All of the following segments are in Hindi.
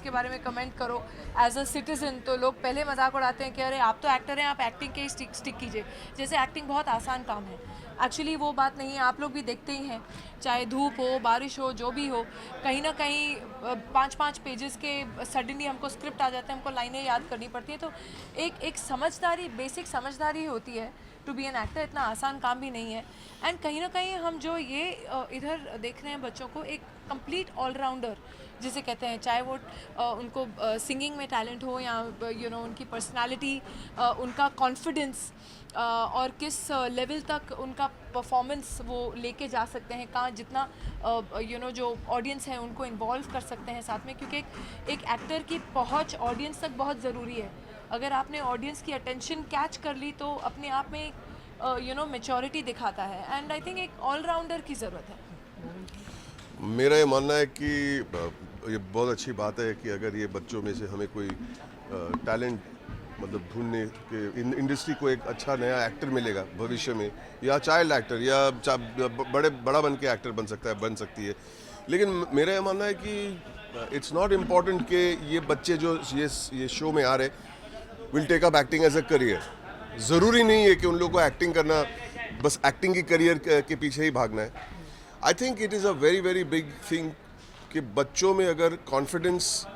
चीज़ के बारे में कमेंट करो एज अ सिटीज़न, तो लोग पहले मजाक उड़ाते हैं कि अरे आप तो एक्टर हैं, आप एक्टिंग के ही स्टिक कीजिए, जैसे एक्टिंग बहुत आसान काम है। एक्चुअली वो बात नहीं है, आप लोग भी देखते ही हैं, चाहे धूप हो, बारिश हो, जो भी हो, कहीं ना कहीं 5-5 पेजेस के सडनली हमको स्क्रिप्ट आ जाते हैं, हमको लाइनें याद करनी पड़ती हैं। तो एक समझदारी, बेसिक समझदारी होती है टू बी एन एक्टर, इतना आसान काम भी नहीं है। एंड कहीं ना कहीं हम जो ये इधर देख रहे हैं बच्चों को, एक कंप्लीट ऑलराउंडर जिसे कहते हैं, चाहे वो उनको सिंगिंग में टैलेंट हो या उनकी पर्सनालिटी, उनका कॉन्फिडेंस, और किस लेवल तक उनका परफॉर्मेंस वो लेके जा सकते हैं, कहाँ जितना जो ऑडियंस है उनको इन्वॉल्व कर सकते हैं साथ में, क्योंकि एक एक्टर की पहुंच ऑडियंस तक बहुत ज़रूरी है। अगर आपने ऑडियंस की अटेंशन कैच कर ली तो अपने आप में एक मेच्योरिटी दिखाता है। एंड आई थिंक एक ऑलराउंडर की ज़रूरत है। मेरा ये मानना है कि ये बहुत अच्छी बात है कि अगर ये बच्चों में से हमें कोई टैलेंट मतलब ढूंढने के इंडस्ट्री को एक अच्छा नया एक्टर मिलेगा भविष्य में, या चाइल्ड एक्टर या बड़ा बन के एक्टर बन सकता है, बन सकती है। लेकिन मेरा ये मानना है कि इट्स नॉट इम्पॉर्टेंट कि ये बच्चे जो ये शो में आ रहे will take up acting as a career. ज़रूरी नहीं है कि उन लोगों को एक्टिंग करना, बस एक्टिंग की करियर के पीछे ही भागना है। I think it is a very very big thing कि बच्चों में अगर कॉन्फिडेंस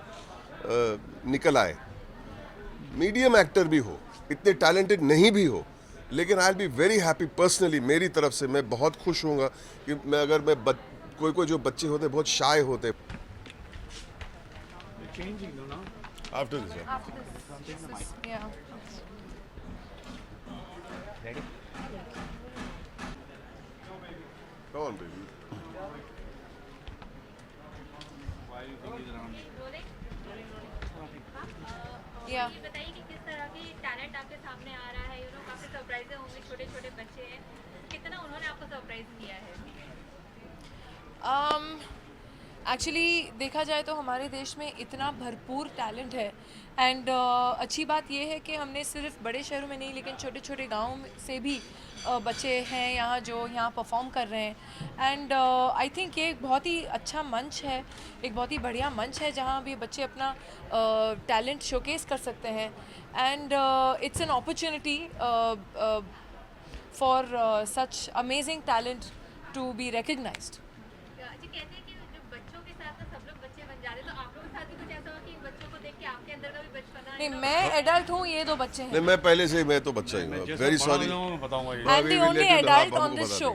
निकल आए, मीडियम एक्टर भी हो, इतने टैलेंटेड नहीं भी हो, लेकिन I will be very happy personally, मेरी तरफ से मैं बहुत खुश होऊंगा कि कोई जो बच्चे होते बहुत शाय होते after this Come on, baby. या ये बताइए कि किस तरह की टैलेंट आपके सामने आ रहा है, काफी सरप्राइज होंगे, छोटे छोटे बच्चे हैं, कितना उन्होंने आपको सरप्राइज किया है? एक्चुअली देखा जाए तो हमारे देश में इतना भरपूर टैलेंट है। एंड अच्छी बात यह है कि हमने सिर्फ बड़े शहरों में नहीं, लेकिन छोटे छोटे गाँव से भी बच्चे हैं यहाँ जो यहाँ परफॉर्म कर रहे हैं। एंड आई थिंक ये एक बहुत ही अच्छा मंच है, एक बहुत ही बढ़िया मंच है जहाँ भी बच्चे अपना टैलेंट शोकेस कर सकते हैं। And it's an opportunity for such amazing talent to be recognised. जी, कहते हैं कि जो बच्चों के साथ ना सब लोग बच्चे बन जा रहे हैं, तो आप लोगों के साथ भी कुछ ऐसा हो कि बच्चों को देख के आपके अंदर का भी बचपना नहीं, मैं एडल्ट हूँ, ये दो बच्चे हैं। नहीं, मैं पहले से ही, मैं तो बच्चा ही हूँ, very sorry. I'm the only adult on this show.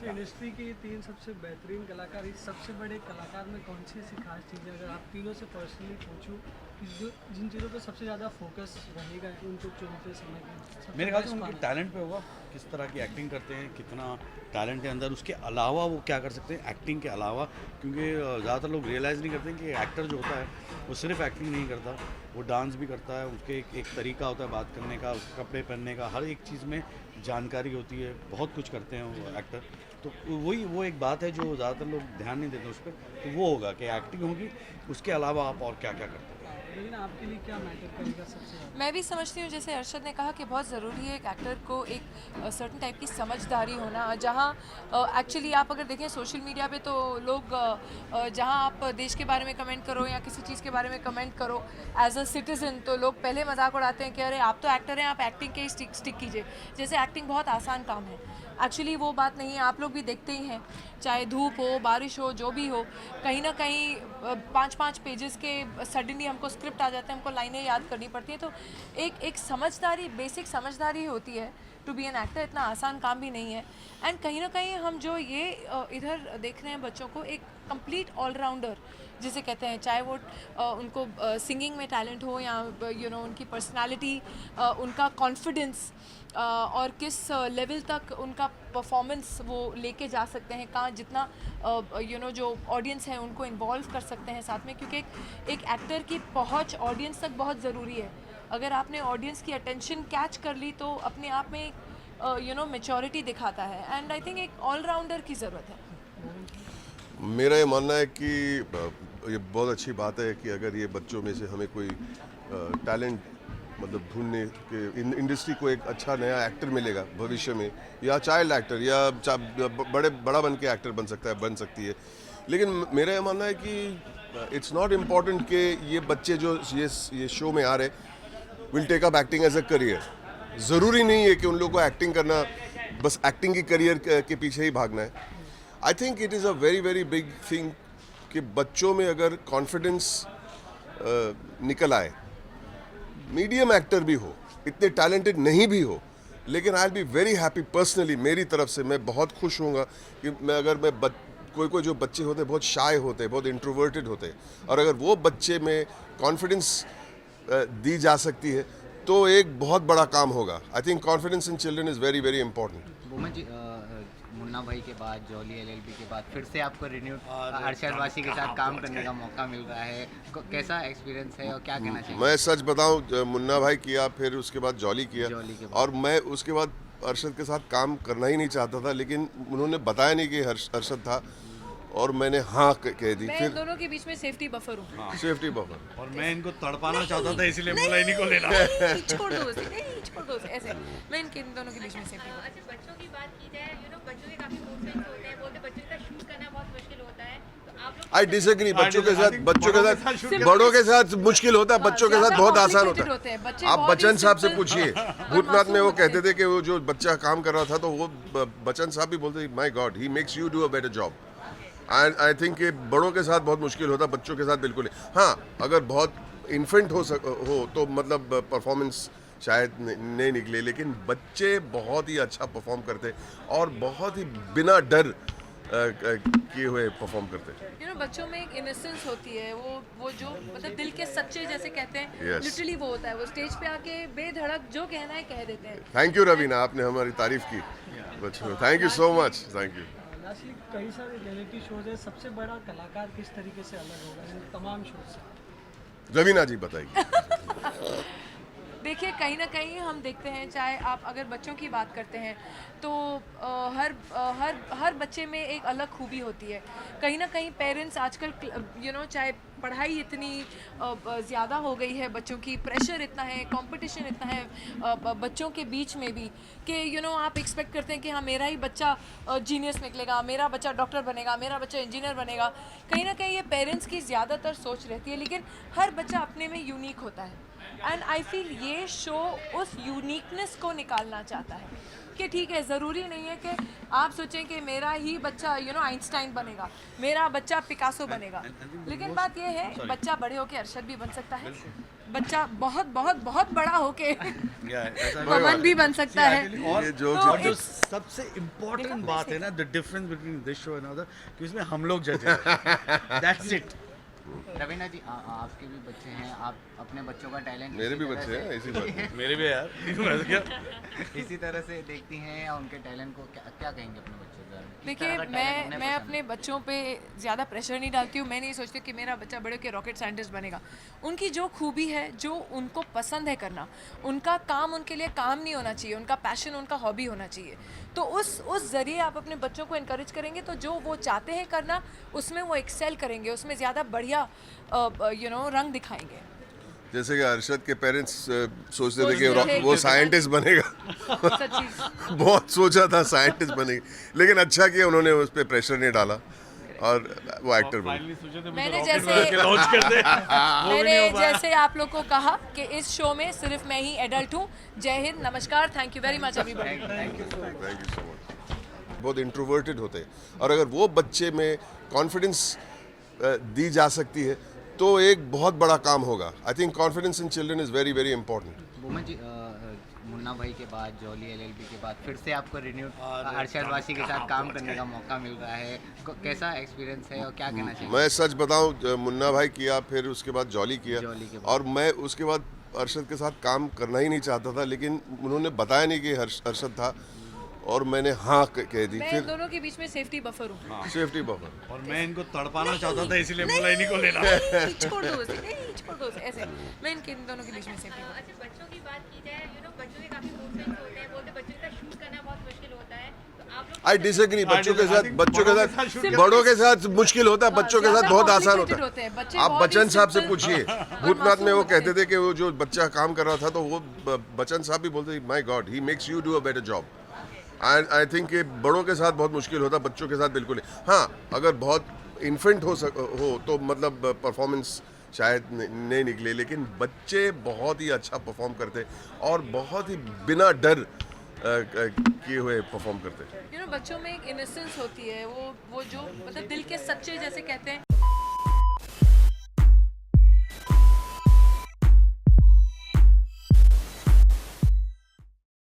Industry के 3 सबसे बेहतरीन कलाकार, इस सबसे बड़े कलाकार में कौन सी ऐसी खास चीज़ है, अगर आप तीनों से पर्सनली पूछूं कि जो जिन चीज़ों पे सबसे ज़्यादा फोकस रहेगा उनको चुनते समय की? मेरे ख्याल से उनके टैलेंट पे होगा, किस तरह की एक्टिंग करते हैं, कितना टैलेंट है अंदर, उसके अलावा वो क्या कर सकते हैं एक्टिंग के अलावा। क्योंकि ज़्यादातर लोग रियलाइज़ नहीं करते हैं कि एक्टर जो होता है वो सिर्फ एक्टिंग नहीं करता, वो डांस भी करता है, उसके एक तरीका होता है बात करने का, उसके कपड़े पहनने का, हर एक चीज़ में जानकारी होती है, बहुत कुछ करते हैं वो एक्टर। तो वो एक बात है जो ज़्यादातर लोग ध्यान नहीं देते उस पर। तो वो होगा कि एक्टिंग होगी, उसके अलावा आप और क्या क्या करते हैं। लेकिन आपके लिए क्या मैटर करेगा सबसे ज़्यादा? मैं भी समझती हूँ, जैसे अरशद ने कहा कि बहुत ज़रूरी है एक एक्टर को एक सर्टन टाइप की समझदारी होना। जहाँ एक्चुअली आप अगर देखें सोशल मीडिया पे तो लोग जहाँ आप देश के बारे में कमेंट करो या किसी चीज़ के बारे में कमेंट करो एज अ सिटीज़न, तो लोग पहले मजाक उड़ाते हैं कि अरे आप तो एक्टर हैं, आप एक्टिंग के ही स्टिक कीजिए, जैसे एक्टिंग बहुत आसान काम है। एक्चुअली वो बात नहीं है, आप लोग भी देखते ही हैं, चाहे धूप हो, बारिश हो, जो भी हो, कहीं ना कहीं 5-5 पेजेस के सडनली हमको स्क्रिप्ट आ जाते हैं, हमको लाइनें याद करनी पड़ती हैं। तो एक समझदारी, बेसिक समझदारी होती है टू बी एन एक्टर, इतना आसान काम भी नहीं है। एंड कहीं ना कहीं हम जो ये इधर देख रहे हैं बच्चों को, एक कंप्लीट ऑलराउंडर जिसे कहते हैं, चाहे वो उनको सिंगिंग में टैलेंट हो या उनकी पर्सनालिटी, उनका कॉन्फिडेंस, और किस लेवल तक उनका परफॉर्मेंस वो लेके जा सकते हैं, कहाँ जितना जो ऑडियंस है उनको इन्वॉल्व कर सकते हैं साथ में, क्योंकि एक एक्टर की पहुंच ऑडियंस तक बहुत ज़रूरी है। अगर आपने ऑडियंस की अटेंशन कैच कर ली तो अपने आप में एक मेच्योरिटी दिखाता है। एंड आई थिंक एक ऑलराउंडर की ज़रूरत है। मेरा ये मानना है कि ये बहुत अच्छी बात है कि अगर ये बच्चों में से हमें कोई टैलेंट मतलब ढूंढने के इंडस्ट्री को एक अच्छा नया एक्टर मिलेगा भविष्य में, या चाइल्ड एक्टर या बड़ा बन के एक्टर बन सकता है, बन सकती है। लेकिन मेरा ये मानना है कि इट्स नॉट इम्पॉर्टेंट कि ये बच्चे जो ये शो में आ रहे will take up acting as a career. ज़रूरी नहीं है कि उन लोगों को एक्टिंग करना बस एक्टिंग की करियर के पीछे ही भागना है. I think it is a very very big thing कि बच्चों में अगर कॉन्फिडेंस निकल आए, मीडियम एक्टर भी हो, इतने टैलेंटेड नहीं भी हो, लेकिन I will be very happy personally. मेरी तरफ से मैं बहुत खुश होऊंगा कि मैं कोई जो बच्चे होते हैं बहुत शाय होते हैं, बहुत इंट्रोवर्टेड होते हैं, और अगर वो बच्चे में कॉन्फिडेंस दी जा सकती है तो एक बहुत बड़ा काम होगा. I think confidence in children is very very important. Boman ji, Munna Bhai के बाद, जॉली एलएलबी के बाद फिर से आपको रिन्यूड अरशद वासी के साथ काम करने का मौका मिल रहा है. कैसा एक्सपीरियंस है और क्या कहना चाहिए? मैं सच बताऊं, मुन्ना भाई किया, फिर उसके बाद जॉली किया, जॉली के बाद। और मैं उसके बाद अरशद के साथ काम करना ही नहीं चाहता था, लेकिन उन्होंने बताया नहीं कि अरशद था और मैंने हाँ कह दी. मैं इन फिर दोनों के बीच में सेफ्टी बफर हूँ. Safety buffer. और मैं इनको तड़पाना चाहता था, इसीलिए बोला इन्हीं को लेना. नहीं, छोड़ दो उसे, नहीं छोड़ दो उसे, ऐसे मैं इन दोनों के बीच में सेफ्टी बफर. अच्छा, बच्चों की बात की जाए, बच्चों के काफी मूड स्विंग्स होते हैं, बोलते बच्चों के साथ शूट करना बहुत मुश्किल होता है, तो आप लोग आई डिसएग्री. बच्चों के साथ shoot बड़ों के साथ मुश्किल होता है, बच्चों के साथ बहुत आसान होता होते हैं. है. बच्चे आप बहुत ही बच्चन साहब से simple पूछिए, और भूतनाथ में वो मासूम कहते होते थे कि वो जो बच्चा काम कर रहा था तो वो बच्चन साहब भी बोलते my God he makes you do a better job. I think कि बड़ों के साथ बहुत मुश्किल होता है, बच्चों के साथ बिल्कुल नहीं. हाँ, अगर बहुत इन्फेंट हो तो मतलब परफॉर्मेंस शायद नहीं निकले, लेकिन बच्चे बहुत ही अच्छा परफॉर्म करते और बहुत ही बिना डर किए हुए परफॉर्म करते हैं. बच्चों में एक इनोसेंस होती है, वो जो मतलब दिल के सच्चे जैसे कहते हैं, Yes. लिटरली वो होता है. वो स्टेज पे आके बेधड़क जो कहना है कह देते हैं. थैंक यू रवीना, आपने हमारी तारीफ की बच्चों. Thank you so much. Thank you. Lastly, कई सारे रियलिटी शोज है, सबसे बड़ा कलाकार किस तरीके से अलग होगा इन तमाम शो से? रवीना जी बताइए. देखिए, कहीं ना कहीं हम देखते हैं, चाहे आप अगर बच्चों की बात करते हैं तो हर बच्चे में एक अलग खूबी होती है. कहीं ना कहीं पेरेंट्स आजकल चाहे पढ़ाई इतनी ज़्यादा हो गई है, बच्चों की प्रेशर इतना है, कंपटीशन इतना है बच्चों के बीच में भी कि आप एक्सपेक्ट करते हैं कि हाँ मेरा ही बच्चा जीनियस निकलेगा, मेरा बच्चा डॉक्टर बनेगा, मेरा बच्चा इंजीनियर बनेगा. कहीं ना कहीं ये पेरेंट्स की ज़्यादातर सोच रहती है, लेकिन हर बच्चा अपने में यूनिक होता है. एंड आई फील ये शो उस यूनिकनेस को निकालना चाहता है कि ठीक है, ज़रूरी नहीं है कि आप सोचें कि मेरा ही बच्चा आइंस्टाइन बनेगा, मेरा बच्चा पिकासो बनेगा. लेकिन बात ये है, बच्चा बड़े होके अरशद भी बन सकता है, बच्चा बहुत बहुत बहुत बड़ा होके पवन भी बन सकता है. ये जोक्स तो और जो सबसे इम्पोर्टेंट बात है ना, the difference between this show and other, कि इसमें हम लोग जज हैं. That's it. रवीना जी, आपके भी बच्चे हैं, आप अपने बच्चों का टैलेंट मेरे भी बच्चे हैं, ऐसी बात नहीं. मेरे भी यार. इसी तरह से देखती हैं या उनके टैलेंट को क्या कहेंगे अपने बच्चों के बारे में? किस देखिए, तरह का talent उन्हें मैं पसंद अपने बच्चों पे ज़्यादा प्रेशर नहीं डालती हूँ. मैं नहीं सोचती कि मेरा बच्चा बड़े होकर रॉकेट साइंटिस्ट बनेगा. उनकी जो खूबी है, जो उनको पसंद है करना, उनका काम उनके लिए काम नहीं होना चाहिए, उनका पैशन, उनका हॉबी होना चाहिए. तो उस ज़रिए आप अपने बच्चों को इनकरेज करेंगे तो जो वो चाहते हैं करना, उसमें वो एक्सेल करेंगे, उसमें ज़्यादा बढ़िया रंग दिखाएंगे. जैसे कि अरशद के पेरेंट्स सोचते थे सोचते थे कि वो कि- साइंटिस्ट बनेगा. सच्ची. बहुत सोचा था साइंटिस्ट बनेगा, लेकिन अच्छा किया उन्होंने उस पर प्रेशर नहीं डाला और वो एक्टर बने. फाइनली सोचे थे मैंने मुझे जैसे- रॉकेट लॉन्च कर दे. मैंने जैसे आप लोग को कहा कि इस शो में सिर्फ मैं ही एडल्ट हूँ. जय हिंद, नमस्कार, thank you very much everybody. Thank you so much. बहुत इंट्रोवर्टेड होते हैं, और अगर वो बच्चे में कॉन्फिडेंस दी जा सकती है तो एक बहुत बड़ा काम होगा. I think confidence in children is very very important. Boman ji, Munna Bhai के बाद, जॉली एलएलबी के बाद फिर से आपको रिन्यूड अरशद वासी के साथ काम करने का मौका मिल रहा है. कैसा एक्सपीरियंस है और क्या कहना चाहिए? मैं सच बताऊं, मुन्ना भाई किया, फिर उसके बाद जॉली किया, जॉली के बाद। और मैं उसके बाद अरशद के साथ काम करना ही नहीं चाहता था, लेकिन उन्होंने बताया नहीं कि अरशद था और मैंने हाँ कह दी. मैं इन फिर दोनों के बीच में सेफ्टी बफर हूँ. Safety buffer. और मैं इनको तड़पाना चाहता था, इसीलिए बोला इन्हीं को लेना. नहीं, छोड़ दो उसे, नहीं छोड़ दो उसे, ऐसे मैं इन दोनों के बीच में सेफ्टी बफर. अच्छा, बच्चों की बात की जाए, बच्चों के काफी मूड स्विंग्स होते हैं, बोलते बच्चों के साथ शूट करना बहुत मुश्किल होता है, तो आप लोग आई डिसएग्री. बच्चों के साथ shoot बड़ों के साथ मुश्किल होता है, बच्चों के साथ ज़्यादा बहुत आसान complicated होता होते है. हैं. बच्चे आप बहुत ही बच्चन साहब से simple पूछिए, और भूतनाथ में मासूम वो होते कहते हैं. थे कि वो जो बच्चा काम कर रहा था तो वो बच्चन साहब भी बोलते my God he makes you do a better job. I think कि बड़ों के साथ बहुत मुश्किल होता है, बच्चों के साथ बिल्कुल नहीं. हाँ, अगर बहुत इन्फेंट हो तो मतलब परफॉर्मेंस शायद नहीं निकले, लेकिन बच्चे बहुत ही अच्छा परफॉर्म करते और बहुत ही बिना डर किए हुए परफॉर्म करते हैं। बच्चों में एक इनोसेंस होती है, वो जो मतलब दिल के सच्चे जैसे कहते हैं।